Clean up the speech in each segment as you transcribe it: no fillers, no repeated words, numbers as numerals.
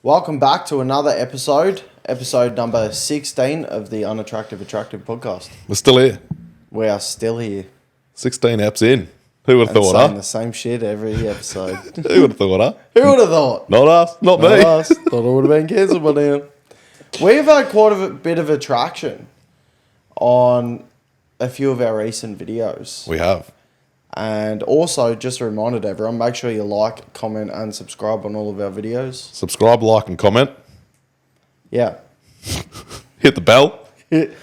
Welcome back to another episode number 16 of the Unattractive Attractive podcast. We're still here. We are still here. 16 eps in. Who would have and thought, saying huh? the same shit every episode. Who would have thought, huh? Who would have thought? Not us. Not Not me. us. Thought it would have been cancelled by now. We've had quite a bit of attraction on a few of our recent videos. We have. And also, just a reminder to everyone, make sure you like, comment, and subscribe on all of our videos. Subscribe, like, and comment. Yeah. Hit the bell. Hit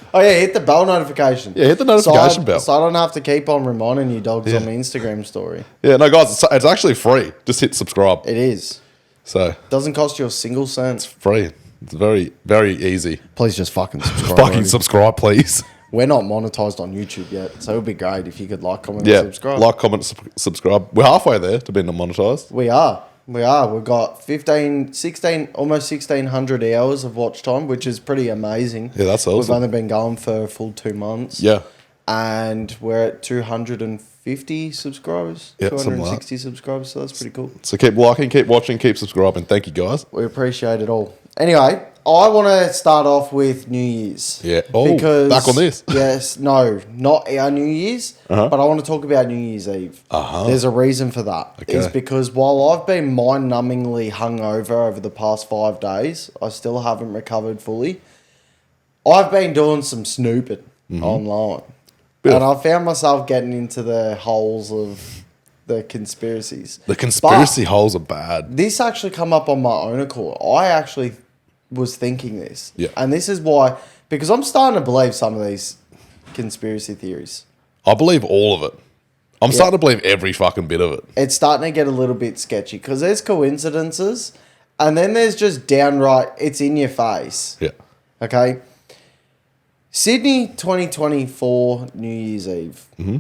the bell notification. Yeah, hit the notification bell. So I don't have to keep on reminding you dogs on the Instagram story. Yeah, no, guys, it's actually free. Just hit subscribe. It is. So, Doesn't cost you a single cent. free. It's very, very easy. Please just fucking subscribe. Fucking subscribe, please. We're not monetized on YouTube yet, so it would be great if you could like, comment, Yeah, and subscribe. like, comment, subscribe. We're halfway there to being monetized. We are. We've got 16, almost 1,600 hours of watch time, which is pretty amazing. Yeah, that's We've awesome. only been going for a full 2 months. Yeah. And we're at 250 subscribers, Yeah, something like 260 subscribers, so that's pretty cool. So keep liking, keep watching, keep subscribing. Thank you, guys. We appreciate it all. Anyway, I want to start off with New Year's. Yeah. Oh, back on this. Yes, no, not our New Year's, Uh-huh. but I want to talk about New Year's Eve. Uh-huh. There's a reason for that. Okay. It's because while I've been mind-numbingly hungover over the past 5 days, I still haven't recovered fully. I've been doing some snooping online. And I found myself getting into the holes of the conspiracies. The conspiracy holes are bad. This actually come up on my own accord. I actually was thinking this. Yeah. And this is why, because I'm starting to believe some of these conspiracy theories. I believe all of it. I'm starting to believe every fucking bit of it. It's starting to get a little bit sketchy because there's coincidences and then there's just downright, it's in your face. Yeah. Okay. Sydney 2024 New Year's Eve. Mm-hmm.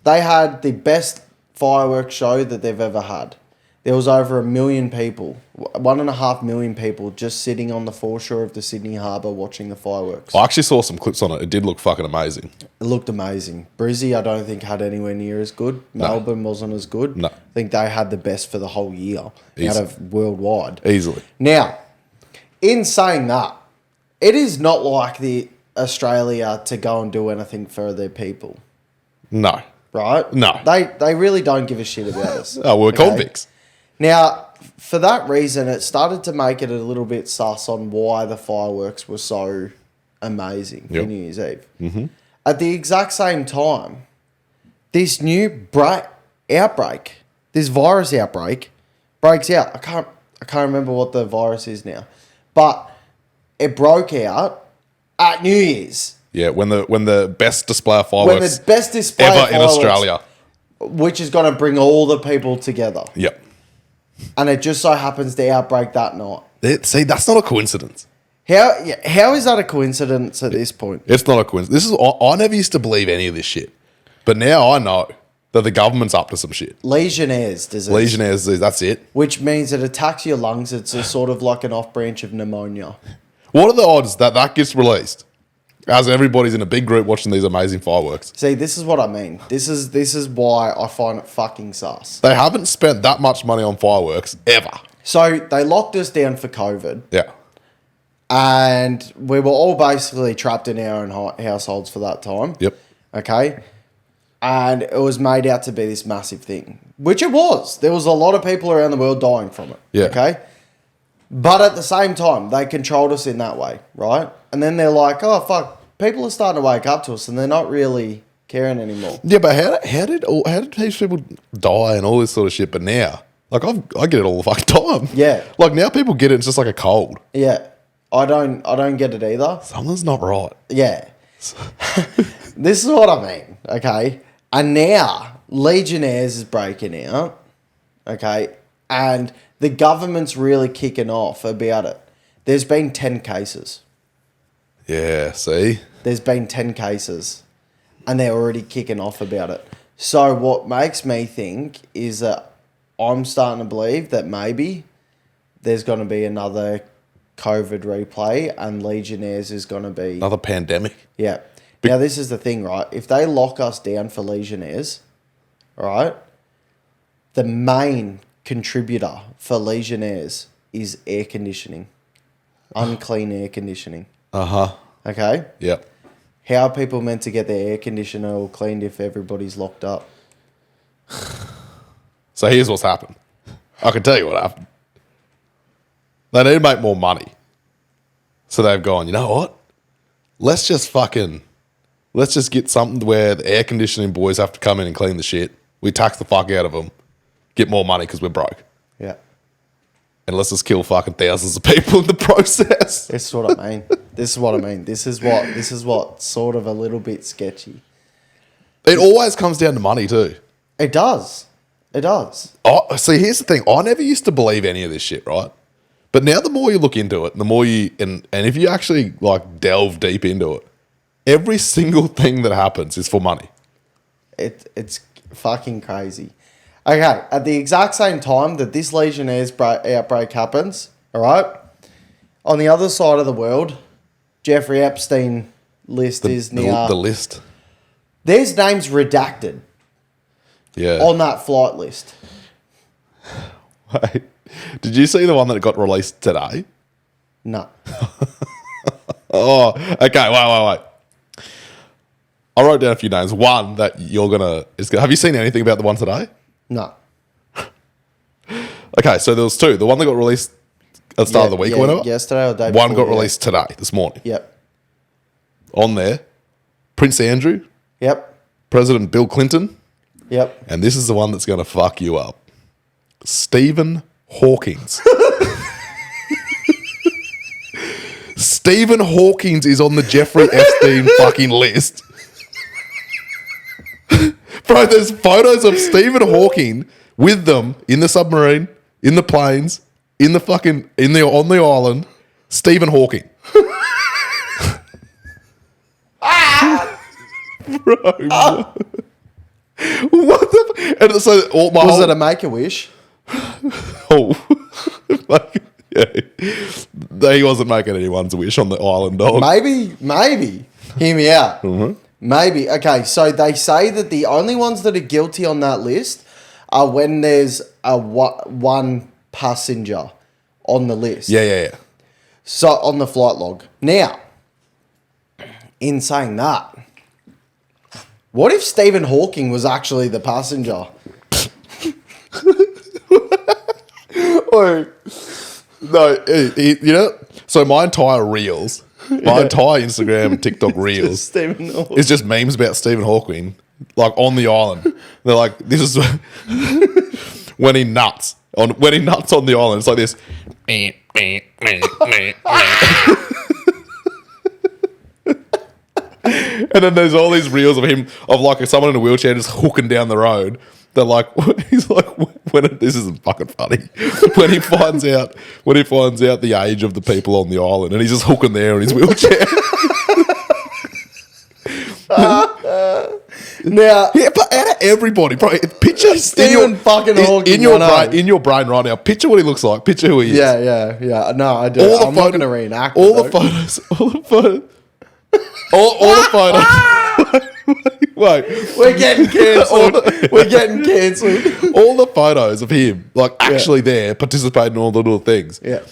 They had the best fireworks show that they've ever had. There was over 1 million people, 1.5 million people just sitting on the foreshore of the Sydney Harbour watching the fireworks. I actually saw some clips on it. It did look fucking amazing. It looked amazing. Brizzy, I don't think, had anywhere near as good. No. Melbourne wasn't as good. No. I think they had the best for the whole year out Easy. of worldwide. Easily. Now, in saying that, it is not like the Australia to go and do anything for their people, No. right? No. They really don't give a shit about us. Oh, we're okay? convicts. Now, for that reason, it started to make it a little bit sus on why the fireworks were so amazing for Yep. New Year's Eve. Mm-hmm. At the exact same time, this new outbreak, this virus outbreak, breaks out. I can't remember what the virus is now, but it broke out at New Year's. Yeah, when the best display of When fireworks the best display ever of in fireworks, Australia. which is going to bring all the people together. Yep. And it just so happens to outbreak that night. See, that's not a coincidence. How is that a coincidence at this point? It's not a coincidence. I never used to believe any of this shit. But now I know that the government's up to some shit. Legionnaires disease. Legionnaires disease, that's it. Which means it attacks your lungs. It's a sort of like an off-branch of pneumonia. What are the odds that gets released as everybody's in a big group watching these amazing fireworks? See, this is what I mean. This is why I find it fucking sus. They haven't spent that much money on fireworks ever. So they locked us down for COVID. Yeah. And we were all basically trapped in our own households for that time. Yep. Okay. And it was made out to be this massive thing, which it was. There was a lot of people around the world dying from it. Yeah. Okay. But at the same time, they controlled us in that way, right? And then they're like, oh, fuck, people are starting to wake up to us and they're not really caring anymore. Yeah, but how did these people die and all this sort of shit? But now, like I get it all the fucking time. Yeah. Like now people get it. It's just like a cold. Yeah. I don't get it either. Something's not right. Yeah. This is what I mean, okay? And now Legionnaires is breaking out, okay? And the government's really kicking off about it. There's been 10 cases. Yeah. See. There's been 10 cases. And they're already kicking off about it. So what makes me think is that I'm starting to believe that maybe there's going to be another COVID replay and Legionnaires is going to be... Another pandemic. Yeah. Now, this is the thing, right? If they lock us down for Legionnaires, right, the main contributor for Legionnaires is air conditioning. Unclean air conditioning. Uh-huh. Okay? Yep. How are people meant to get their air conditioner all cleaned if everybody's locked up? So here's what's happened. I can tell you what happened. They need to make more money. So they've gone, you know what? Let's just get something where the air conditioning boys have to come in and clean the shit. We tax the fuck out of them. Get more money because we're broke. Yeah. And let's just kill fucking thousands of people in the process. This is what I mean. This is what I mean. This is what sort of a little bit sketchy. It always comes down to money too. It does. It does. Oh, see, here's the thing. I never used to believe any of this shit, right? But now the more you look into it, the more you and if you actually like delve deep into it, every single thing that happens is for money. It's fucking crazy. Okay, at the exact same time that this Legionnaires outbreak happens, all right, on the other side of the world, Jeffrey Epstein list is now... The list. There's names redacted on that flight list. Wait, did you see the one that got released today? No. Oh, okay, wait. I wrote down a few names. One that you're going to... Have you seen anything about the one today? No. Okay, so there was two. The one that got released at the start of the week or whatever. Yesterday or the day One before, got released today, this morning. Yep. On there, Prince Andrew, Yep. President Bill Clinton, Yep. and this is the one that's going to fuck you up. Stephen Hawkings. Stephen Hawkings is on the Jeffrey Epstein fucking list. Bro, there's photos of Stephen Hawking with them in the submarine, in the planes, on the island. Stephen Hawking. Bro, what the? And so Was it a Make-A-Wish? Oh, like, yeah. He wasn't making anyone's wish on the island, dog. Maybe. Hear me out. Mm-hmm. Maybe. Okay, so they say that the only ones that are guilty on that list are when there's one passenger on the list. Yeah. So on the flight log. Now, in saying that, what if Stephen Hawking was actually the passenger? No, you know, so my entire reels, my entire Instagram and TikTok reels is just memes about Stephen Hawking, like on the island. They're like, this is when he nuts on the island. It's like this. And then there's all these reels of him, of like someone in a wheelchair just hooking down the road. They're like, he's like, this isn't fucking funny. When he finds out the age of the people on the island, and he's just hooking there in his wheelchair. Now, yeah, but out of everybody, bro, picture Stephen fucking Hawking in your brain right now. Picture what he looks like. Picture who he is. Yeah. No, I do. I'm not going to reenact all the photos. Wait, we're getting cancelled. We're getting cancelled. All the photos of him, like actually there, participating in all the little things. Yeah,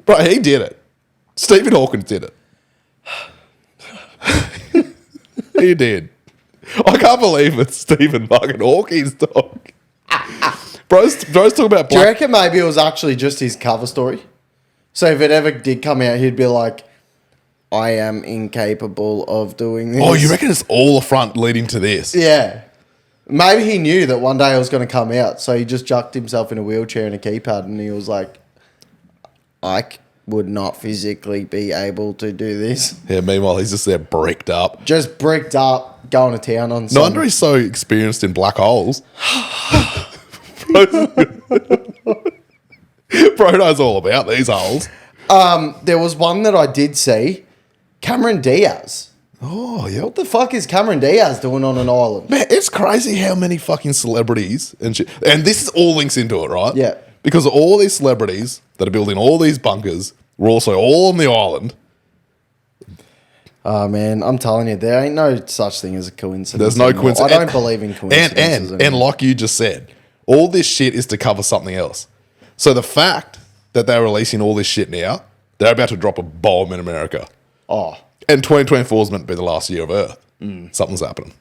bro, he did it. Stephen Hawkins did it. He did. I can't believe it's Stephen fucking Hawking's dog. Bro's talking about. Do you reckon maybe it was actually just his cover story? So if it ever did come out, he'd be like, I am incapable of doing this. Oh, you reckon it's all a front leading to this? Yeah. Maybe he knew that one day it was going to come out, so he just jucked himself in a wheelchair and a keypad, and he was like, would not physically be able to do this. Yeah, meanwhile, he's just there bricked up. Just bricked up, going to town on No wonder he's so experienced in black holes. Bro knows all about these holes. There was one that I did see. Cameron Diaz. Oh, yeah. What the fuck is Cameron Diaz doing on an island? Man, it's crazy how many fucking celebrities and shit. And this is all links into it, right? Yeah. Because all these celebrities that are building all these bunkers were also all on the island. Oh, man, I'm telling you, there ain't no such thing as a coincidence. There's no coincidence. I don't believe in coincidences. And like you just said, all this shit is to cover something else. So the fact that they're releasing all this shit now, they're about to drop a bomb in America. Oh, And 2024 is meant to be the last year of Earth. Something's happening.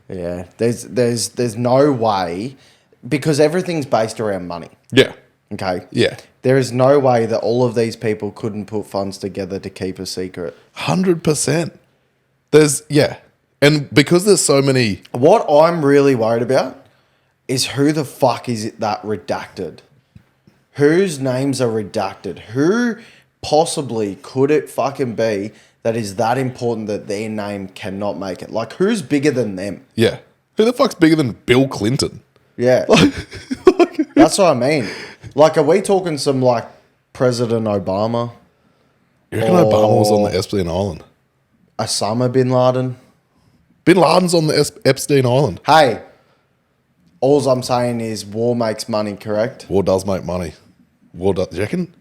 yeah. There's no way, because everything's based around money. Yeah. Okay. Yeah. There is no way that all of these people couldn't put funds together to keep a secret. 100%. And because there's so many... What I'm really worried about is who the fuck is it that redacted? Whose names are redacted? Who possibly could it fucking be that is that important that their name cannot make it? Like, who's bigger than them? Yeah. Who the fuck's bigger than Bill Clinton? Yeah. That's what I mean. Like, are we talking some, like, President Obama? You reckon Obama was on the Epstein Island? Osama bin Laden? Bin Laden's on the Epstein Island. Hey, all I'm saying is war makes money, correct? War does make money. Do you reckon?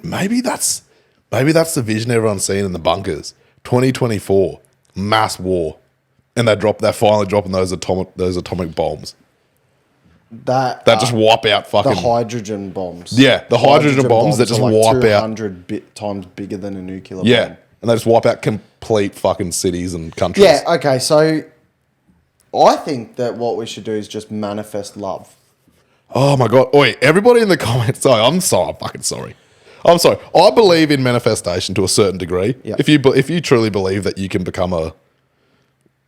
Maybe that's the vision everyone's seeing in the bunkers. 2024, mass war. And they're finally dropping those atomic bombs. That just wipe out fucking... The hydrogen bombs. Yeah, the hydrogen bombs that just are like wipe out... 200 times bigger than a nuclear bomb. Yeah, and they just wipe out complete fucking cities and countries. Yeah, okay, so I think that what we should do is just manifest love. Oh my God. Oi, everybody in the comments... Sorry, I'm fucking sorry. I'm sorry. I believe in manifestation to a certain degree. Yep. If you truly believe that you can become a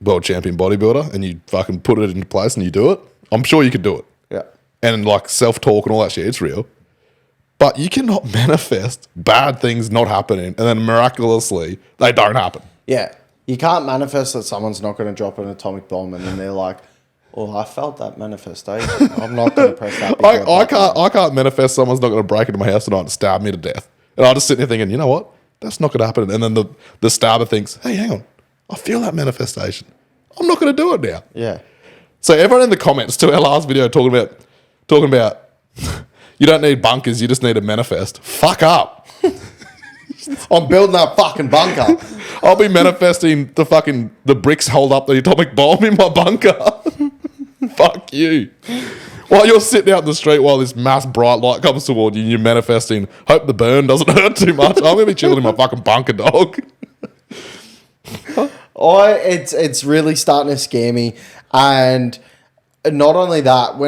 world champion bodybuilder and you fucking put it into place and you do it, I'm sure you could do it. Yeah. And like self-talk and all that shit, it's real. But you cannot manifest bad things not happening and then miraculously they don't happen. Yeah. You can't manifest that someone's not going to drop an atomic bomb and then they're like, oh, I felt that manifestation. I'm not going to press that. I can't manifest someone's not going to break into my house tonight and stab me to death. And I'll just sit there thinking, you know what? That's not going to happen. And then the stabber thinks, hey, hang on. I feel that manifestation. I'm not going to do it now. Yeah. So everyone in the comments to our last video talking about you don't need bunkers, you just need to manifest. Fuck up. I'm building that fucking bunker. I'll be manifesting the bricks hold up the atomic bomb in my bunker. Fuck you. While you're sitting out in the street while this mass bright light comes toward you and you're manifesting, hope the burn doesn't hurt too much. I'm going to be chilling in my fucking bunker, dog. It's really starting to scare me. And not only that,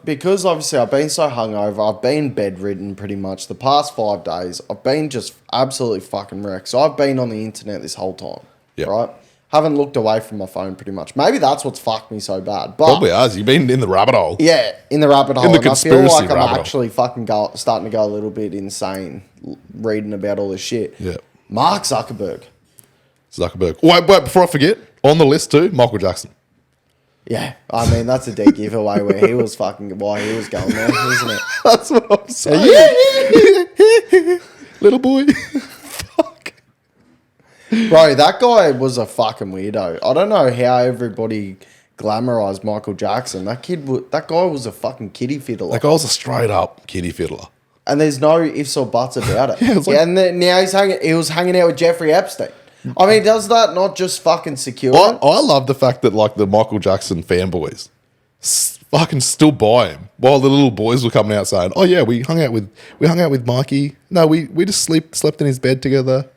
because obviously I've been so hungover, I've been bedridden pretty much the past 5 days. I've been just absolutely fucking wrecked. So I've been on the internet this whole time, right? Haven't looked away from my phone pretty much. Maybe that's what's fucked me so bad. But probably has. You've been in the rabbit hole. Yeah, in the rabbit hole. In the and I feel conspiracy like I'm rabbit actually fucking starting to go a little bit insane reading about all this shit. Yeah. Mark Zuckerberg. Wait, before I forget, on the list too, Michael Jackson. Yeah, I mean, that's a dead giveaway why he was going there, isn't it? That's what I'm saying. Little boy. Fuck. Bro, that guy was a fucking weirdo. I don't know how everybody glamorized Michael Jackson. That guy was a fucking kiddie fiddler. That guy was a straight up kiddie fiddler. And there's no ifs or buts about it. And then now he was hanging out with Jeffrey Epstein. I mean, does that not just fucking secure it? I love the fact that like the Michael Jackson fanboys fucking still buy him while the little boys were coming out saying, "Oh yeah, we hung out with Mikey. No, we just slept in his bed together.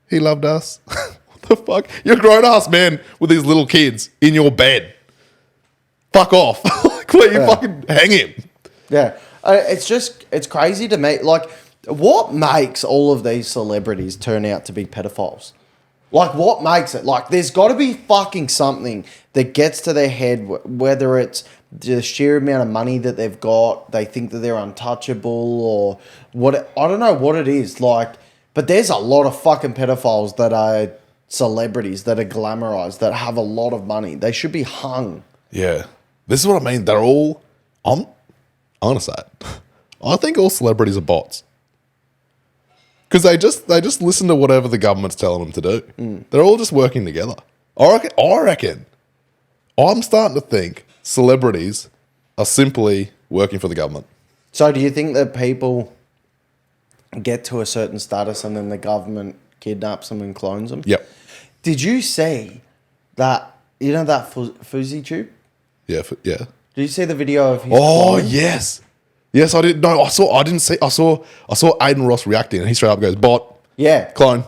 He loved us." What the fuck? You're a grown ass man with these little kids in your bed. Fuck off! Like, where you fucking hang him? Yeah, it's crazy to me. Like, what makes all of these celebrities turn out to be pedophiles? Like, what makes it? Like, there's got to be fucking something that gets to their head, whether it's the sheer amount of money that they've got, they think that they're untouchable, or what. I don't know what it is. Like, but there's a lot of fucking pedophiles that are celebrities, that are glamorized, that have a lot of money. They should be hung. Yeah. This is what I mean. They're all... I'm going to say it. I think all celebrities are bots. Because they just listen to whatever the government's telling them to do. They're all just working together. I reckon. I'm starting to think celebrities are simply working for the government. So do you think that people get to a certain status and then the government kidnaps them and clones them? Yep. Did you see that, you know that Fuzzy Tube? Yeah. Did you see the video of his Oh, clone? yes. Yes, I did. No, I didn't see. I saw Aiden Ross reacting, and he straight up goes, "Bot, Yeah. clone."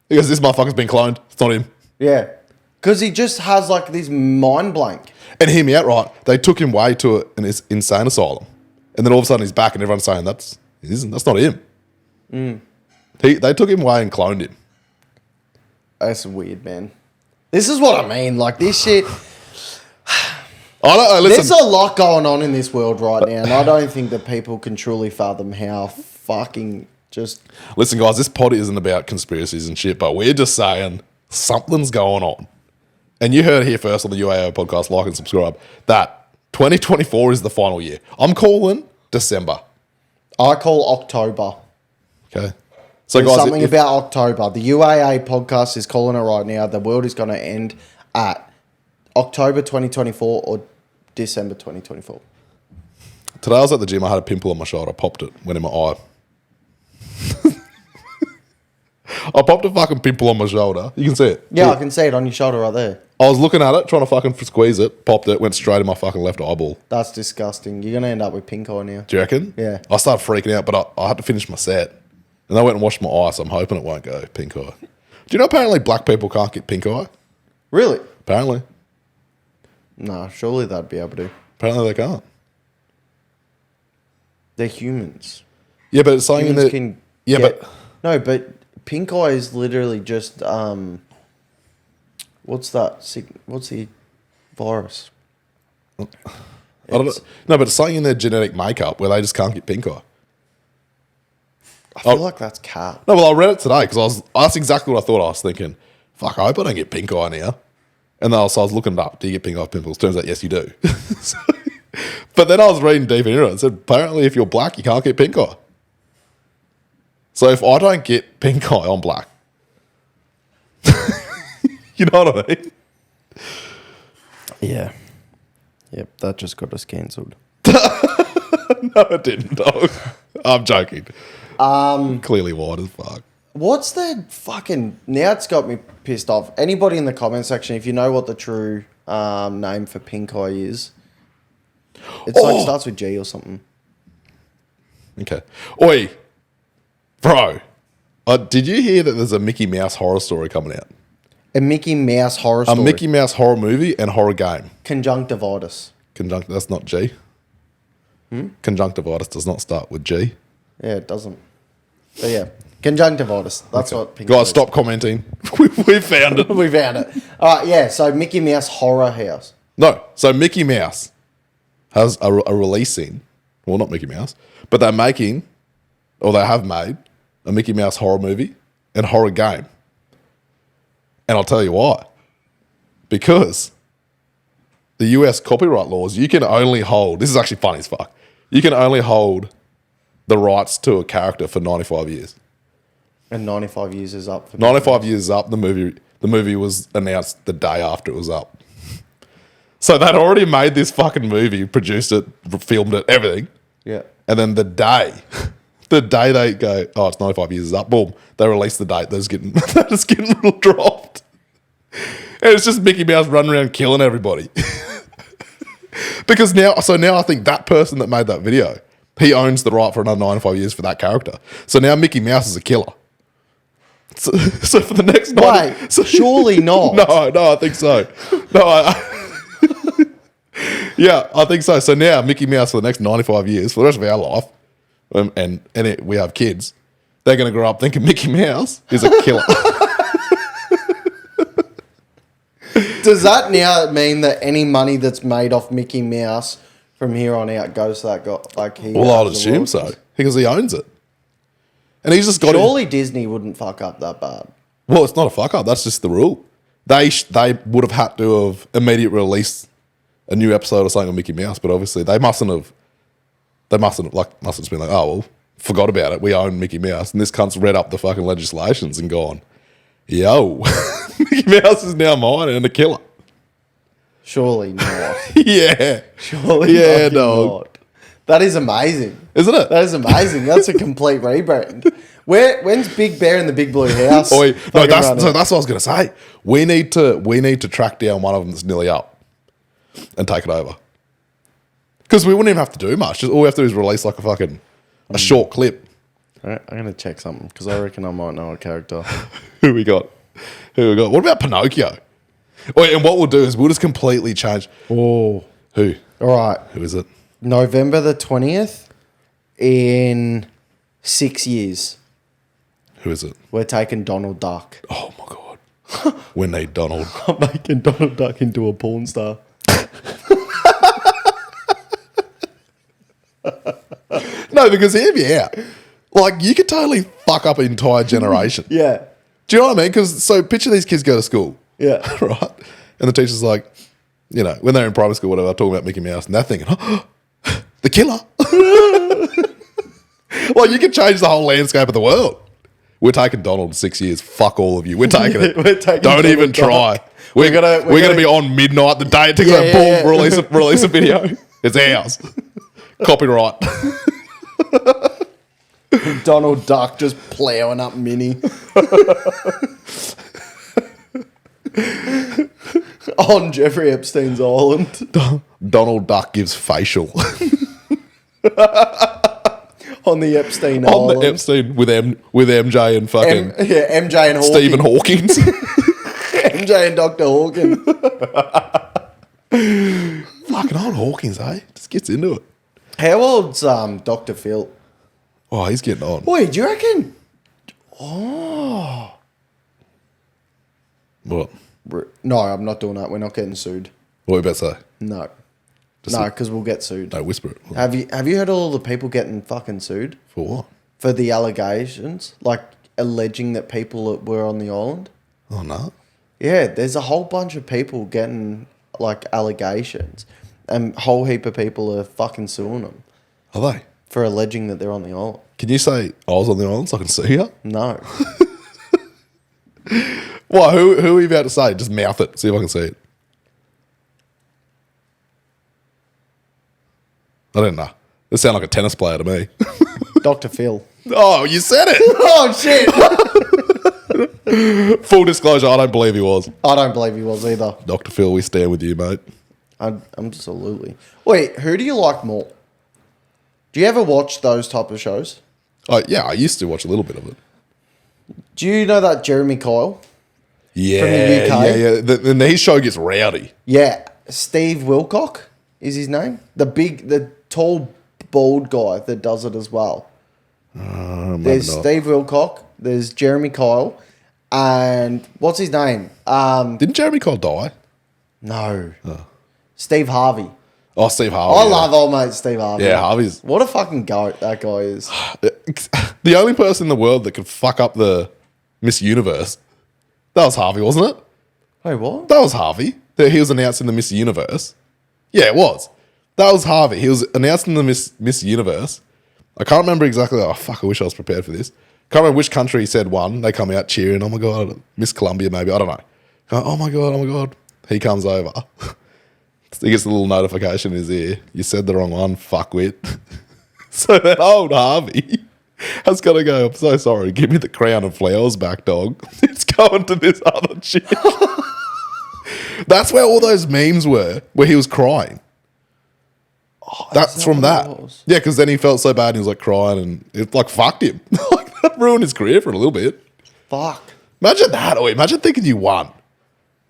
He goes, "This motherfucker's been cloned. It's not him." Yeah. Because he just has like this mind blank. And hear me out, right? They took him away to an insane asylum, and then all of a sudden he's back, and everyone's saying that's not him. They took him away and cloned him. That's weird, man. This is what I mean. Like this shit. Listen. There's a lot going on in this world right now, and I don't think that people can truly fathom how fucking just. Listen, guys, this pod isn't about conspiracies and shit, but we're just saying something's going on. And you heard it here first on the UAA podcast. Like and subscribe. That 2024 is the final year. I'm calling December. I call October. Okay. So, There's guys, something about October. The UAA podcast is calling it right now. The world is going to end at October 2024 or December 2024. Today I was at the gym. I had a pimple on my shoulder. I popped it. Went in my eye. I popped a fucking pimple on my shoulder. You can see it. Yeah, I can see it on your shoulder right there. I was looking at it, trying to fucking squeeze it. Popped it. Went straight in my fucking left eyeball. That's disgusting. You're going to end up with pink eye now. Do you reckon? Yeah. I started freaking out, but I had to finish my set. And I went and washed my eye, so I'm hoping it won't go pink eye. Do you know apparently black people can't get pink eye? Really? Apparently. No, surely they'd be able to. Apparently they can't. They're humans. Yeah, but it's something in Humans the... can Yeah, get- but... No, but pink eye is literally just... what's that? What's the virus? I don't know. It's- No, but it's something in their genetic makeup where they just can't get pink eye. I feel like that's cat. No, well, I read it today because that's exactly what I thought. I was thinking, fuck, I hope I don't get pink eye now. And then I was looking it up. Do you get pink eye pimples? Turns out, yes, you do. But then I was reading deep into it. It said, apparently, if you're black, you can't get pink eye. So if I don't get pink eye, I'm black. You know what I mean? Yeah. Yep, that just got us cancelled. No, it didn't, dog. I'm joking. Clearly white as fuck. What's the fucking... Now it's got me pissed off. Anybody in the comment section, if you know what the true name for pink eye is, it's like starts with G or something. Okay. Oi, bro, did you hear that there's a Mickey Mouse horror story coming out? A Mickey Mouse horror story. A Mickey Mouse horror movie and horror game. Conjunctivitis. That's not G. Conjunctivitis does not start with G. Yeah, it doesn't. But yeah, conjunctivitis. That's what pink eye Guys, is. stop commenting. We found it. We found it. All right, yeah, so Mickey Mouse Horror House. No, so Mickey Mouse has a releasing, well, not Mickey Mouse, but they're making, or they have made, a Mickey Mouse horror movie and horror game. And I'll tell you why. Because the US copyright laws, you can only hold, this is actually funny as fuck, you can only hold the rights to a character for 95 years. And 95 years is up. For 95 years is up. The movie was announced the day after it was up. So they'd already made this fucking movie, produced it, filmed it, everything. Yeah. And then the day they go, oh, it's 95 years is up, boom, they release the date. They're just getting dropped. And it's just Mickey Mouse running around killing everybody. Because now I think that person that made that video, he owns the right for another 95 years for that character. So now Mickey Mouse is a killer. So for the next... Surely not. No, I think so. Yeah, I think so. So now Mickey Mouse for the next 95 years, for the rest of our life, we have kids, they're going to grow up thinking Mickey Mouse is a killer. Does that now mean that any money that's made off Mickey Mouse from here on out goes to that guy? Like Well, I'd assume so, because he owns it. And he's just got Surely Disney wouldn't fuck up that bad. Well, it's not a fuck up. That's just the rule. They would have had to have immediately released a new episode or something of Mickey Mouse, but obviously they mustn't have just been like, oh, well, forgot about it. We own Mickey Mouse. And this cunt's read up the fucking legislations and gone, yo, Mickey Mouse is now mine and a killer. Surely not. Yeah. Surely Yeah, fucking dog. not. That is amazing. Isn't it? That is amazing. That's a complete rebrand. When's Big Bear in the Big Blue House? Oi, no, fucking that's running? what I was going to say. We need to track down one of them that's nearly up and take it over. Because we wouldn't even have to do much. Just all we have to do is release like a short clip. All right, I'm going to check something because I reckon I might know a character. Who we got? What about Pinocchio? Wait, and what we'll do is we'll just completely change. Oh. Who? All right. Who is it? November the 20th in 6 years. Who is it? We're taking Donald Duck. Oh, my God. We need Donald. I'm making Donald Duck into a porn star. No, because hear me out. Like, you could totally fuck up an entire generation. Yeah. Do you know what I mean? Because, so picture these kids go to school. Yeah. Right? And the teacher's like, you know, when they're in primary school, whatever, talking about Mickey Mouse, and they're thinking, oh, the killer. Like, you could change the whole landscape of the world. We're taking Donald in 6 years. Fuck all of you. We're taking it. We're taking Don't Donald even try. Duck. We're gonna be on midnight the day it takes Yeah, boom, yeah. release a video. It's ours. Copyright. Donald Duck just plowing up Minnie. On Jeffrey Epstein's island. Donald Duck gives facial. On the Epstein On island. the Epstein with MJ and fucking MJ and Hawkins. Stephen Hawkins. MJ and Dr. Hawkins. Fucking old Hawkins, eh? Just gets into it. How old's Dr. Phil? Oh, he's getting on. Wait, do you reckon? What? No, I'm not doing that. We're not getting sued. What are you about to say? No. Just No, because we'll get sued. No, whisper it. Have you heard all the people getting fucking sued? For what? For the allegations? Like, alleging that people were on the island? Oh, no. Yeah, there's a whole bunch of people getting, like, allegations. And a whole heap of people are fucking suing them Are they? for alleging that they're on the island. Can you say I was on the island so I can see you? No. What? Who are you about to say? Just mouth it. See if I can see it. I don't know. It sounds like a tennis player to me. Dr. Phil. Oh, you said it. Oh, shit. Full disclosure, I don't believe he was. I don't believe he was either. Dr. Phil, we stand with you, mate. Absolutely. Wait, who do you like more? Do you ever watch those type of shows? Oh, yeah, I used to watch a little bit of it. Do you know that Jeremy Kyle? Yeah, From the UK? yeah. Then his show gets rowdy. Yeah. Steve Wilcock is his name. The tall, bald guy that does it as well. There's not. Steve Wilcock. There's Jeremy Kyle. And what's his name? Didn't Jeremy Kyle die? No. Steve Harvey. Oh, Steve Harvey. I love old mate Steve Harvey. Yeah, Harvey's... What a fucking goat that guy is. The only person in the world that could fuck up the Miss Universe, that was Harvey, wasn't it? Wait, what? That was Harvey. That he was announcing the Miss Universe. Yeah, it was. That was Harvey. He was announcing the Miss Universe. I can't remember exactly. Oh, fuck, I wish I was prepared for this. Can't remember which country he said won. They come out cheering. Oh, my God. Miss Columbia, maybe. I don't know. Oh, my God. Oh, my God. He comes over. He gets a little notification in his ear. You said the wrong one, fuckwit. So that old Harvey has got to go, I'm so sorry, give me the crown and flowers back, dog. It's going to this other chick. That's where all those memes were, where he was crying. Oh, That's from that. Was? Yeah, because then he felt so bad and he was like crying and it like fucked him. Like that ruined his career for a little bit. Fuck. Imagine that. Or imagine thinking you won.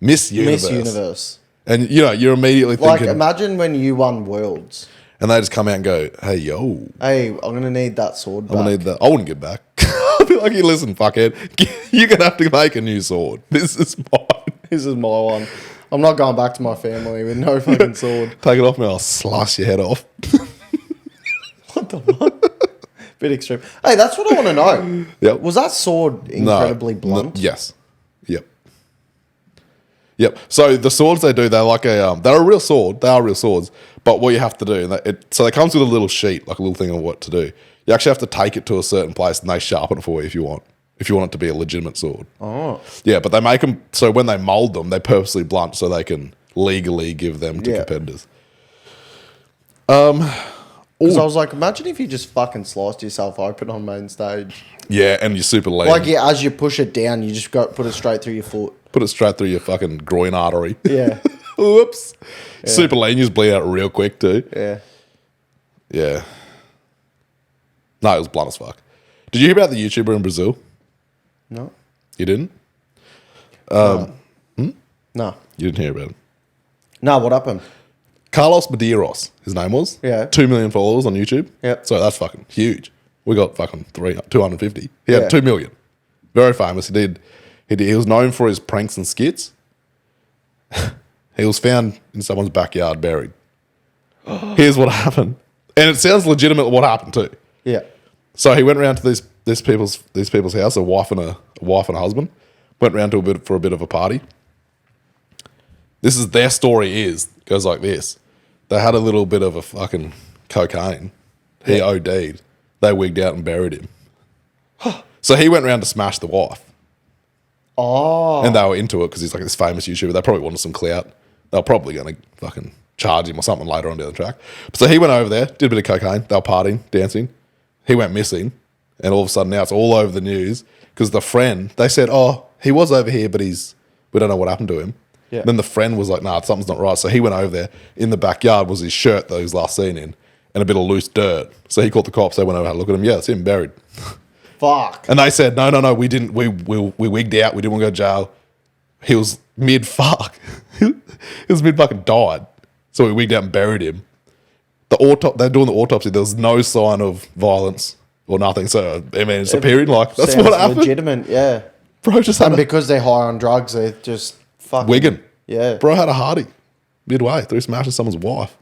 Miss Universe. Miss Universe. And, you know, you're immediately thinking... Like, imagine when you won Worlds. And they just come out and go, hey, yo. Hey, I'm going to need that sword back. I'm going to need that. I wouldn't get back. I'd be like, hey, listen, fuckhead. You're going to have to make a new sword. This is mine. This is my one. I'm not going back to my family with no fucking sword. Take it off me, I'll slice your head off. What the fuck? Bit extreme. Hey, that's what I want to know. Yep. Was that sword incredibly blunt? Yes. Yep. So the swords they do, they're like they're a real sword. They are real swords. But what you have to do, so it comes with a little sheet, like a little thing of what to do. You actually have to take it to a certain place and they sharpen it for you if you want it to be a legitimate sword. Oh. Yeah, but they make them, so when they mold them, they purposely blunt so they can legally give them to competitors. Because I was like, imagine if you just fucking sliced yourself open on main stage. Yeah, and you're super lean. Like, yeah, as you push it down, you just put it straight through your foot. Put it straight through your fucking groin artery. Yeah. Whoops. Yeah. Super lean, you just bleed out real quick too. Yeah. Yeah. No, it was blunt as fuck. Did you hear about the YouTuber in Brazil? No. You didn't? No. You didn't hear about it. No, what happened? Carlos Medeiros, his name was. Yeah. 2 million followers on YouTube. Yep. So that's fucking huge. We got fucking 250. He had Yeah. 2 million. Very famous. He was known for his pranks and skits. He was found in someone's backyard buried. Here's what happened. And it sounds legitimate what happened too. Yeah. So he went around to these people's house, a wife and a husband. Went round to for a bit of a party. This is their story goes like this. They had a little bit of a fucking cocaine. He OD'd. They wigged out and buried him. So he went round to smash the wife. Oh. And they were into it because he's like this famous YouTuber. They probably wanted some clout. They were probably going to fucking charge him or something later on down the track. So he went over there, did a bit of cocaine. They were partying, dancing. He went missing. And all of a sudden now it's all over the news because the friend, they said, oh, he was over here, but we don't know what happened to him. Yeah. Then the friend was like, nah, something's not right. So he went over there. In the backyard was his shirt that he was last seen in and a bit of loose dirt. So he called the cops. They went over and had a look at him. Yeah, it's him buried. Fuck. And they said, no, we didn't. We wigged out. We didn't want to go to jail. He was mid-fuck. He was mid-fucking died. So we wigged out and buried him. They're doing the autopsy. There was no sign of violence or nothing. So, I mean, it's appearing like that's Sounds what happened. legitimate, yeah. Bro just had And a because they're high on drugs, they're just fucking... wigging. Yeah. Bro had a hardy midway through smashing someone's wife.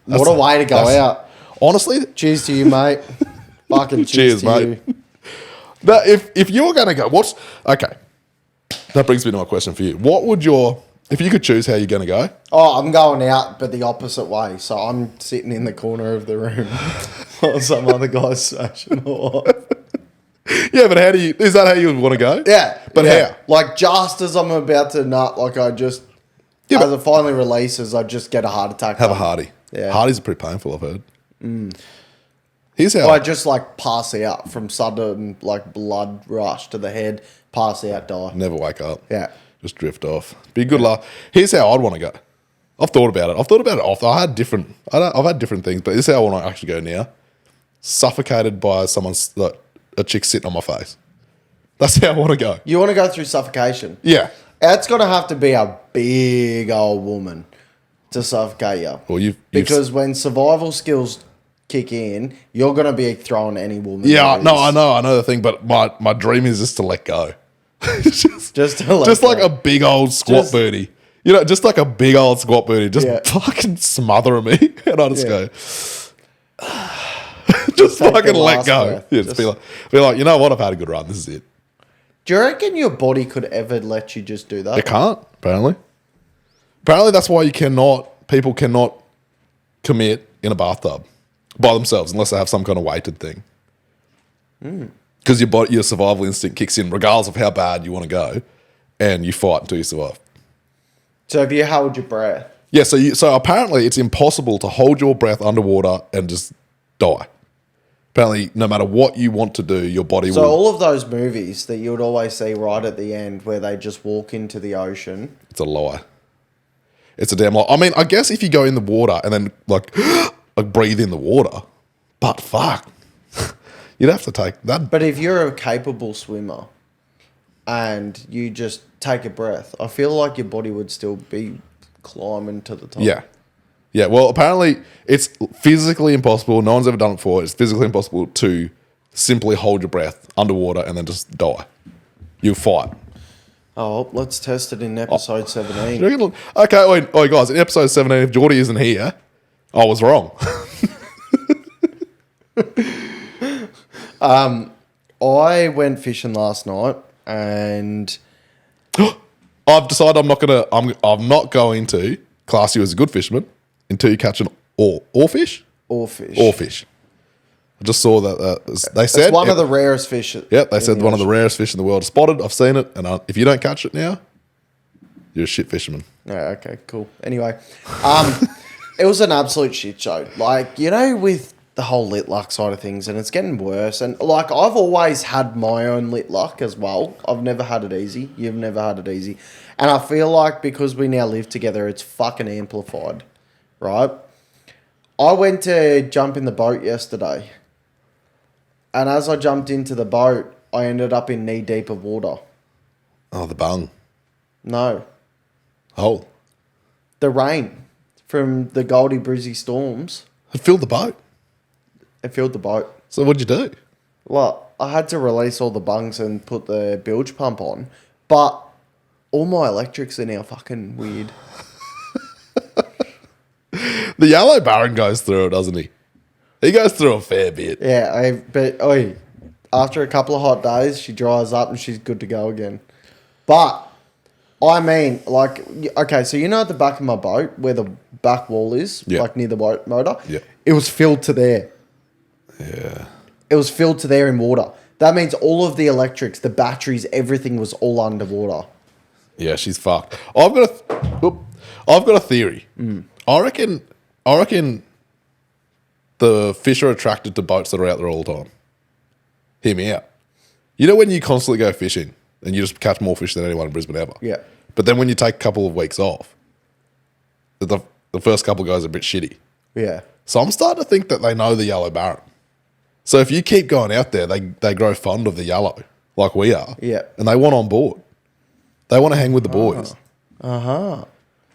What a way to go out. Honestly, Cheers to you, mate. Fucking cheers to mate. you. But if you're going to go, okay. That brings me to my question for you. If you could choose how you're going to go, Oh, I'm going out, but the opposite way. So I'm sitting in the corner of the room while some other guy's smashing off. yeah, but is that how you would want to go? Yeah. But yeah. how? Like, just as I'm about to nut, like, as it finally releases, I just get a heart attack. Have a hardy. Yeah. Hardies are pretty painful, I've heard. Here's how. I just, like, pass out from sudden, like, blood rush to the head, pass out, die. Never wake up. Yeah. Just drift off. Be good luck. Here's how I'd want to go. I've thought about it. I've had different things, but this is how I want to actually go now. Suffocated by someone's, like, a chick sitting on my face. That's how I want to go. You want to go through suffocation? Yeah. It's going to have to be a big old woman to suffocate you. Well, because when survival skills kick in, you're going to be throwing any woman. Yeah, loose. no, I know the thing, but my dream is just to let go. Just to let just go. like a big old squat booty. You know, just like a big old squat booty. Just fucking smother me. And I just go. just take fucking the let last go. breath. Yeah, just be like, you know what? I've had a good run. This is it. Do you reckon your body could ever let you just do that? It can't, apparently. Apparently that's why people cannot commit in a bathtub by themselves unless they have some kind of weighted thing. Because your survival instinct kicks in regardless of how bad you want to go, and you fight until you survive. So if you held your breath. Yeah, so apparently it's impossible to hold your breath underwater and just die. Apparently, no matter what you want to do, your body will... So all of those movies that you would always see right at the end where they just walk into the ocean. It's a lie. It's a damn lie. I mean, I guess if you go in the water and then like breathe in the water, but fuck. You'd have to take that. But if you're a capable swimmer and you just take a breath, I feel like your body would still be climbing to the top. Yeah. Yeah, well, apparently it's physically impossible. No one's ever done it before. It's physically impossible to simply hold your breath underwater and then just die. You fight. Oh, let's test it in episode 17. Okay, wait, guys, in episode 17, if Geordie isn't here, I was wrong. I went fishing last night and... I've decided I'm not going to class you as a good fisherman until you catch an oarfish. Oarfish. I just saw that they said it's one of the rarest fish. Yep, they said one of the rarest fish in the world is spotted. I've seen it, and if you don't catch it now, you're a shit fisherman. Yeah, okay, cool. Anyway, it was an absolute shit show. Like, you know, with the whole lit luck side of things, and it's getting worse. And like, I've always had my own lit luck as well. I've never had it easy. You've never had it easy. And I feel like because we now live together, it's fucking amplified, right? I went to jump in the boat yesterday. And as I jumped into the boat, I ended up in knee deep of water. Oh, the bung. No. Hole. The rain from the Goldie Brizzy storms. It filled the boat. It filled the boat. So what'd you do? Well, I had to release all the bungs and put the bilge pump on. But all my electrics are now fucking weird. The yellow baron goes through it, doesn't he? He goes through a fair bit. Yeah, but after a couple of hot days, she dries up and she's good to go again. But, I mean, like, okay, so you know at the back of my boat where the back wall is, like near the boat motor? Yeah. It was filled to there. Yeah. It was filled to there in water. That means all of the electrics, the batteries, everything was all underwater. Yeah, she's fucked. I've got a theory. I reckon the fish are attracted to boats that are out there all the time. Hear me out. You know when you constantly go fishing and you just catch more fish than anyone in Brisbane ever? Yeah. But then when you take a couple of weeks off, the first couple goes a bit shitty. Yeah. So I'm starting to think that they know the yellow baron. So if you keep going out there, they grow fond of the yellow, like we are. Yeah. And they want on board. They want to hang with the boys. Uh-huh.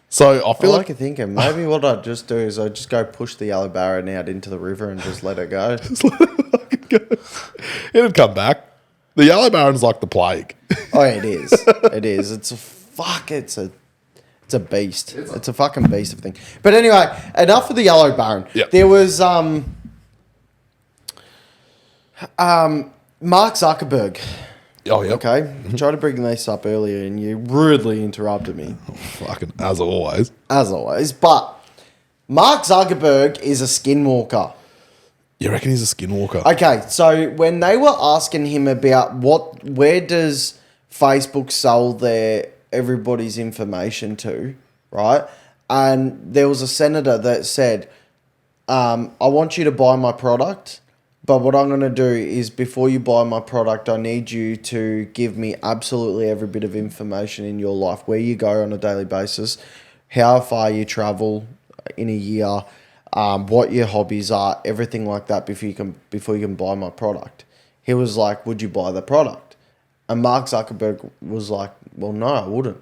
So I feel I like like thinking. Maybe what I'd just do is I'd just go push the yellow baron out into the river and just let it go. it'd come back. The yellow baron's like the plague. Oh, it is. It is. It's a beast. It's a fucking beast of a thing. But anyway, enough of the yellow baron. Yep. There was Mark Zuckerberg. Oh, yeah. Okay. Tried to bring this up earlier and you rudely interrupted me. Fucking as always. As always. But Mark Zuckerberg is a skinwalker. You reckon he's a skinwalker? Okay, so when they were asking him about where does Facebook sell their everybody's information to, right? And there was a senator that said, I want you to buy my product, but what I'm going to do is before you buy my product, I need you to give me absolutely every bit of information in your life, where you go on a daily basis, how far you travel in a year, what your hobbies are, everything like that before you can buy my product. He was like, would you buy the product? And Mark Zuckerberg was like, well, no, I wouldn't.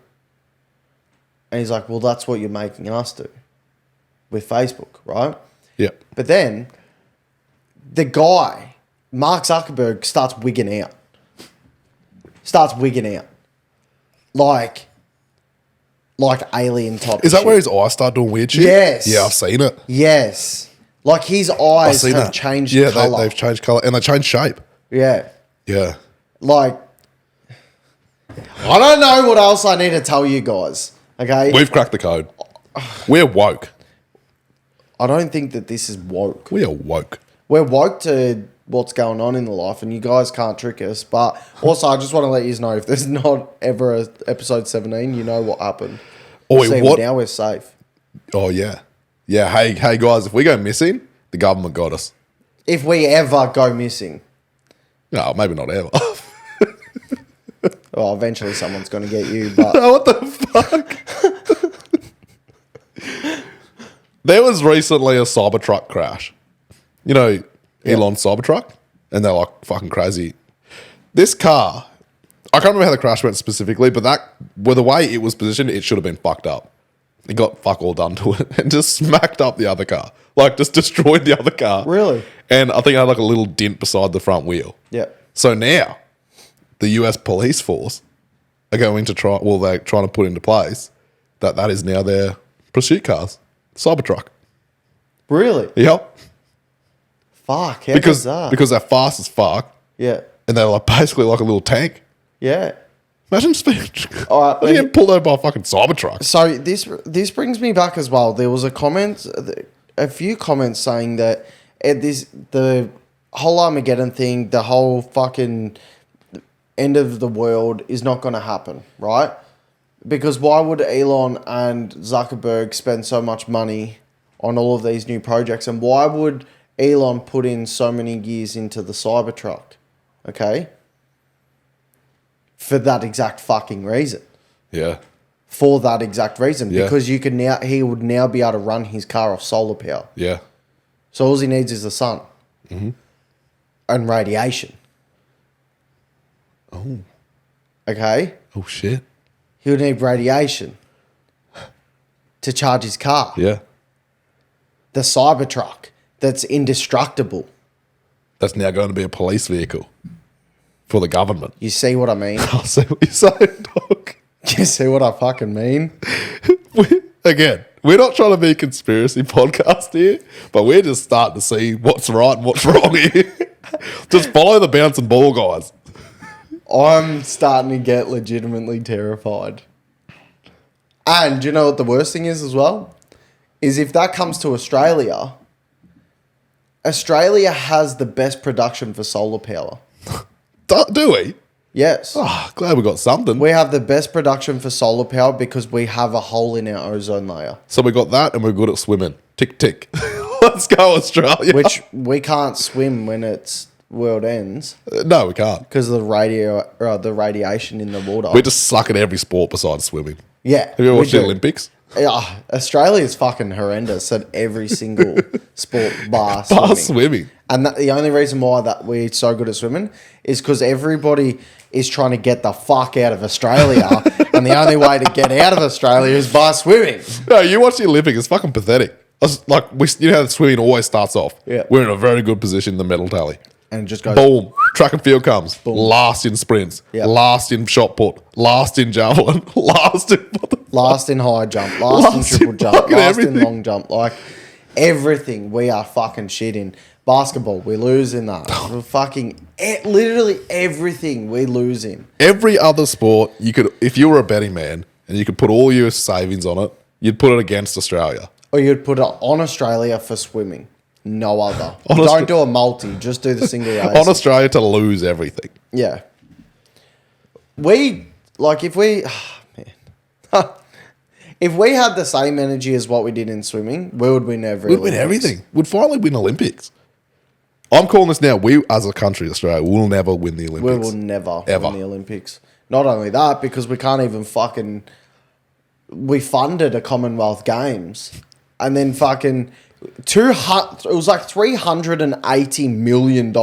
And he's like, well, that's what you're making us do with Facebook, right? Yeah. But then the guy, Mark Zuckerberg, starts wigging out. Like alien type. Is that where his eyes start doing weird shit? Yes. Yeah, I've seen it. Yes. Like his eyes have changed colour. They've changed colour and they changed shape. Yeah. Yeah. Like, I don't know what else I need to tell you guys. Okay? We've cracked the code. We're woke. I don't think that this is woke. We are woke. We're woke to what's going on in the life, and you guys can't trick us. But also, I just want to let you know, if there's not ever a episode 17, you know what happened. Oi, See, what? now we're safe. Oh, yeah. Yeah, hey guys, if we go missing, the government got us. If we ever go missing. No, maybe not ever. Well, eventually someone's going to get you, but... What the fuck? There was recently a Cybertruck crash. You know, Elon's Cybertruck? And they're like fucking crazy. This car, I can't remember how the crash went specifically, but the way it was positioned, it should have been fucked up. It got fuck all done to it and just smacked up the other car. Like, just destroyed the other car. Really? And I think it had like a little dent beside the front wheel. Yeah. So now, the US police force are going to they're trying to put into place that is now their pursuit cars. Cybertruck. Really? Yep. Fuck, how does that? Because they're fast as fuck. Yeah. And they're like basically like a little tank. Yeah. Imagine speed. All right, Imagine getting pulled over by a fucking Cybertruck. So this brings me back as well. There was a few comments saying that the whole Armageddon thing, the whole fucking end of the world is not going to happen, right? Because why would Elon and Zuckerberg spend so much money on all of these new projects? And why would Elon put in so many years into the Cybertruck? Okay? For that exact fucking reason. Yeah. For that exact reason. Yeah. Because he would now be able to run his car off solar power. Yeah. So all he needs is the sun and radiation. Oh. Okay? Oh, shit. He'll need radiation to charge his car. Yeah. The Cybertruck that's indestructible. That's now going to be a police vehicle for the government. You see what I mean? I see what you're saying, dog. You see what I fucking mean? Again, we're not trying to be a conspiracy podcast here, but we're just starting to see what's right and what's wrong here. Just follow the bouncing ball, guys. I'm starting to get legitimately terrified. And do you know what the worst thing is as well? Is if that comes to Australia, Australia has the best production for solar power. Do we? Yes. Oh, glad we got something. We have the best production for solar power because we have a hole in our ozone layer. So we got that and we're good at swimming. Tick, tick. Let's go, Australia. Which we can't swim when it's world ends No, we can't. because of the radiation in the water. We just suck at every sport besides swimming. Yeah. Have you ever we watched the do. Olympics? Yeah, Australia's fucking horrendous at every single sport bar Bar swimming. swimming. And the only reason why that we're so good at swimming is because everybody is trying to get the fuck out of Australia. And the only way to get out of Australia is by swimming. No, you watch the Olympics, it's fucking pathetic. Like, you know how the swimming always starts off? Yeah. We're in a very good position in the medal tally. And it just goes, Boom. Track and field comes. Last in sprints. Yep. Last in shot put. Last in javelin. Last in... last in high jump, last in triple jump, fucking last in everything. long jump. Like, everything we are fucking shit in. Basketball, we lose in that. We're fucking... literally everything we lose in. Every other sport, you could, if you were a betting man and you could put all your savings on it, you'd put it against Australia. Or you'd put it on Australia for swimming. No other. On Don't do a multi. Just do the single race. On Australia to lose everything. Yeah. We, like, if we... man. If we had the same energy as what we did in swimming, we would win every We'd win Olympics. everything. We'd finally win Olympics. I'm calling this now. We, as a country, Australia, will never win the Olympics. We will never Ever. win the Olympics. Not only that, because we can't even fucking... We funded a Commonwealth Games. And then fucking... it was like $380 million.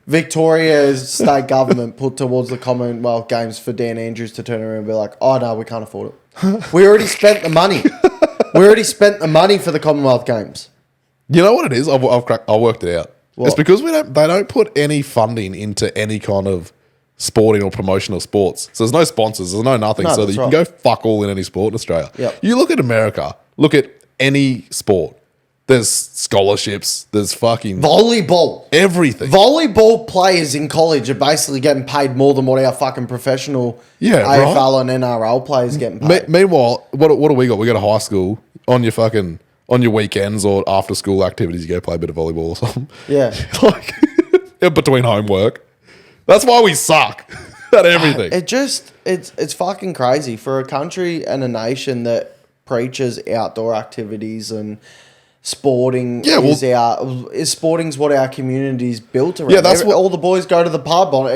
Victoria's state government put towards the Commonwealth Games for Dan Andrews to turn around and be like, oh, no, we can't afford it. We already spent the money. We already spent the money for the Commonwealth Games. You know what it is? I worked it out. What? It's because they don't put any funding into any kind of sporting or promotional sports. So there's no sponsors, there's no nothing. No, So that that's you right. can go fuck all in any sport in Australia. Yep. You look at America, look at any sport. There's scholarships, there's fucking Volleyball. everything. Volleyball players in college are basically getting paid more than what our fucking professional AFL and NRL players getting paid. Meanwhile, what do we got? We got a high school on your weekends or after school activities. You go play a bit of volleyball or something. Yeah. Like in between homework. That's why we suck at everything. It's fucking crazy for a country and a nation that preaches outdoor activities and sporting sporting's what our community's built around. Yeah, that's what all the boys go to the pub on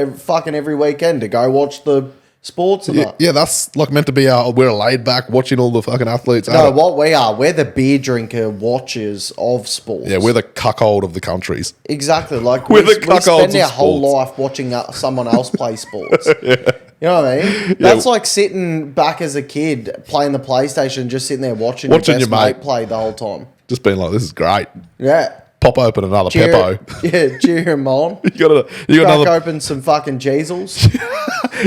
every weekend to go watch the sports and that. Yeah, that's like meant to be we're laid back watching all the fucking athletes. No, what we are, we're the beer drinker watchers of sports. Yeah, we're the cuckold of the countries. Exactly. Like We're we the cuckolds spend of our whole sports. life watching someone else play sports. You know what I mean? That's like sitting back as a kid playing the PlayStation, just sitting there watching your best your mate. mate play the whole time. Just being like, this is great. Yeah. Pop open another Peppo. Yeah, cheer him on. You got Crack another. open some fucking cheesels.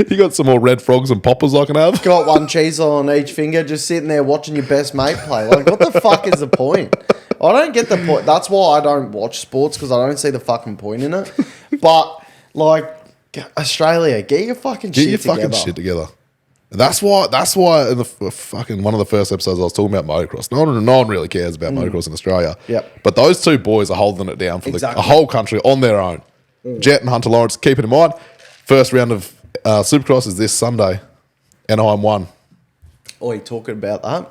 You got some more red frogs and poppers I can have. Got one cheesel on each finger, just sitting there watching your best mate play. Like, what the fuck is the point? I don't get the point. That's why I don't watch sports, because I don't see the fucking point in it. But, like, Australia, get your fucking shit together. That's why in the fucking one of the first episodes I was talking about motocross. No one really cares about motocross in Australia. Yep. But those two boys are holding it down for Exactly. a whole country on their own. Jet and Hunter Lawrence, keep it in mind. First round of Supercross is this Sunday. Anaheim 1. Oh, you talking about that?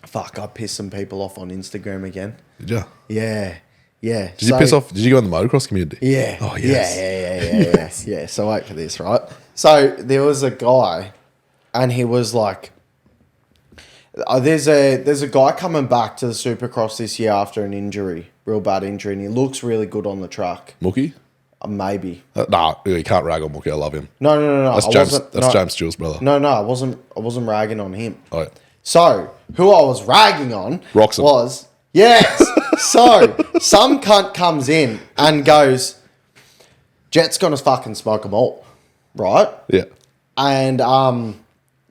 Fuck, I pissed some people off on Instagram again. Did you? Yeah. Yeah. Did you piss off? Did you go in the motocross community? Yeah. Oh, yes. Yeah. So wait for this, right? So there was a guy, and he was like, there's a guy coming back to the Supercross this year after an injury, real bad injury, and he looks really good on the track. Mookie? Maybe. Nah, you can't rag on Mookie. I love him. No. That's James Steele's brother. No, I wasn't ragging on him. Oh, yeah. So, who I was ragging on Roxon. was, yes. So, some cunt comes in and goes, Jet's going to fucking smoke them all, right? Yeah. And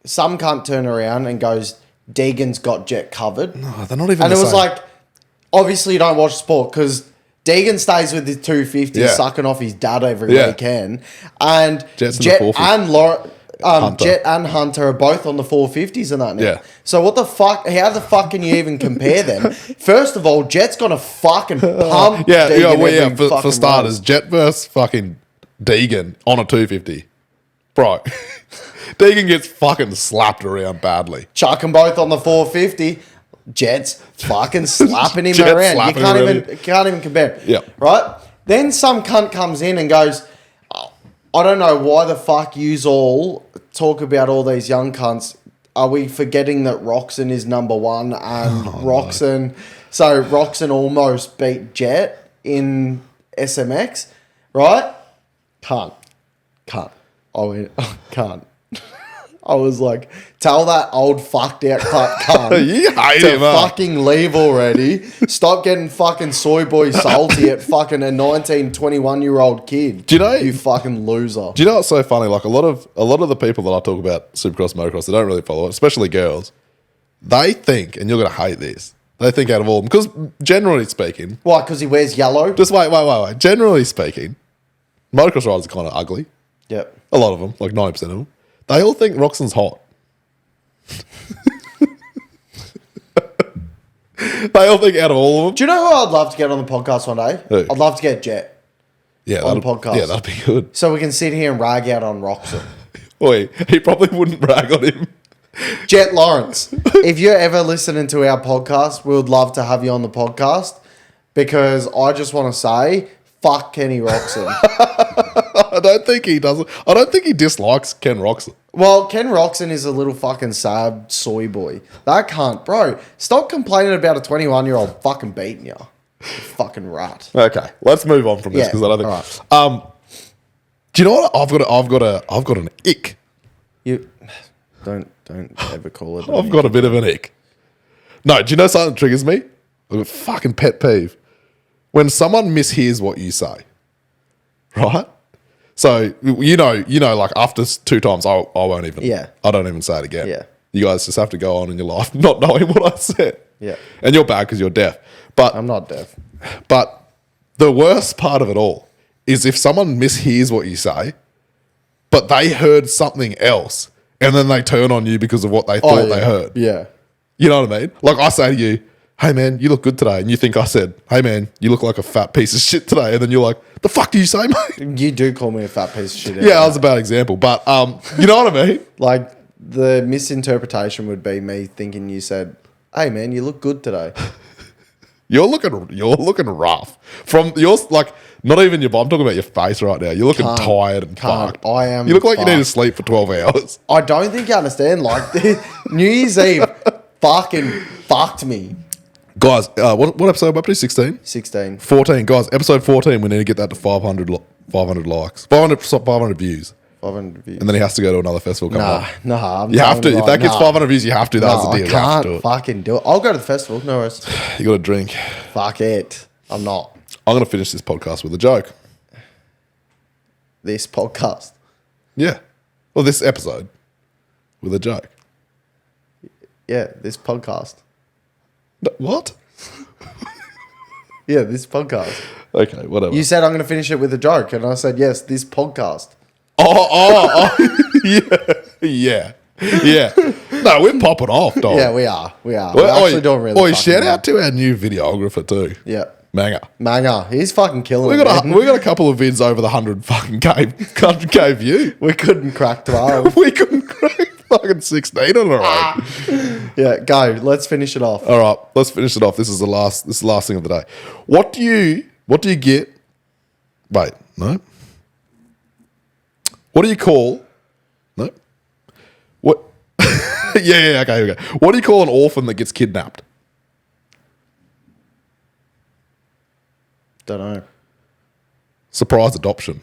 some cunt turn around and goes, Deegan's got Jet covered. No, they're not even And the it was same. like, obviously you don't watch sport because Deegan stays with his 250, Yeah. sucking off his dad every Yeah. weekend. And Jet's in the Jet 450. and Jet and Hunter are both on the 450s and that now. Yeah. So what the fuck? How the fuck can you even compare them? First of all, Jet's gonna fucking pump. Deegan every for fucking starters, race. Jet versus fucking Deegan on a 250. Bro, Deegan gets fucking slapped around badly. Chuck them both on the 450. Jet's fucking slapping him Jet's around. slapping You him around. can't even compare. Yep. Right? Then some cunt comes in and goes, I don't know why the fuck yous all talk about all these young cunts. Are we forgetting that Roxon is number one and Roxon... So Roxon almost beat Jet in SMX, right? Can't. Can't. I was like, tell that old fucked out cunt You hate to him, huh? fucking leave already. Stop getting fucking soy boy salty at fucking a 19, 21-year-old kid. Do you know- You fucking loser. Do you know what's so funny? Like a lot of the people that I talk about Supercross, motocross, they don't really follow it, especially girls. They think, and you're gonna hate this. They think out of all of them, because generally speaking, Why? Because he wears yellow? just wait. Generally speaking, motocross riders are kind of ugly. Yep. A lot of them, like 90% of them. They all think Roxon's hot. They all think out of all of them. Do you know who I'd love to get on the podcast one day? Who? I'd love to get Jet. Yeah, on the that'd- podcast. Yeah, that'd be good. So we can sit here and rag out on Roxon. Wait, he probably wouldn't brag on him. Jet Lawrence, if you're ever listening to our podcast, we would love to have you on the podcast because I just want to say, fuck Kenny Roxon. I don't think he doesn't. I don't think he dislikes Ken Roxon. Well, Ken Roxon is a little fucking sad soy boy. That can't, bro. Stop complaining about a 21-year-old fucking beating you. You fucking rat. Okay, let's move on from this Yeah, because I don't think. alright. Do you know what? I've got an ick. You don't ever call it. I've got a bit of an ick. No, do you know something that triggers me? I've got a fucking pet peeve. When someone mishears what you say, right? So, you know, like after 2 times, I won't even, Yeah. I don't even say it again. Yeah. You guys just have to go on in your life not knowing what I said. Yeah. And you're bad because you're deaf. But I'm not deaf. But the worst part of it all is if someone mishears what you say, but they heard something else, and then they turn on you because of what they thought they heard. Yeah. You know what I mean? Like I say to you, hey man, you look good today. And you think I said, hey man, you look like a fat piece of shit today. And then you're like, the fuck do you say, mate? You do call me a fat piece of shit. Yeah, that was a bad example. But you know what I mean? Like, the misinterpretation would be me thinking you said, hey man, you look good today. You're looking rough. From yours, like not even your I'm talking about your face right now. You're looking tired and fucked. I am You look like you need to fucked. sleep for 12 hours. I don't think you understand. Like, New Year's Eve fucking fucked me. Guys, what episode? Up to 16? 16. 14. Guys, episode 14, we need to get that to 500 likes. 500 views. 500 views. And then he has to go to another festival. Nah. You have to. If that gets 500 views, you have to. That was the deal. I You have to do can't it. fucking do it. I'll go to the festival. No worries. You got to drink. Fuck it. I'm not. I'm going to finish this podcast with a joke. This podcast. Yeah. Well, this episode with a joke. Yeah, this podcast. What? Yeah, this podcast. Okay, whatever. You said I'm going to finish it with a joke, and I said, yes, this podcast. Oh. Yeah. No, we're popping off, dog. Yeah, we are. We're actually doing really fucking shout well. out to our new videographer too. Yeah. Manga. He's fucking killing We it, got man. we got a couple of vids over the 100K view. We couldn't crack 12. We couldn't crack fucking 16 on a row. Yeah, go. Let's finish it off. All right, let's finish it off. This is the last thing of the day. What do you get? Wait, no. What do you call? No. What? yeah. Okay. What do you call an orphan that gets kidnapped? Don't know. Surprise adoption.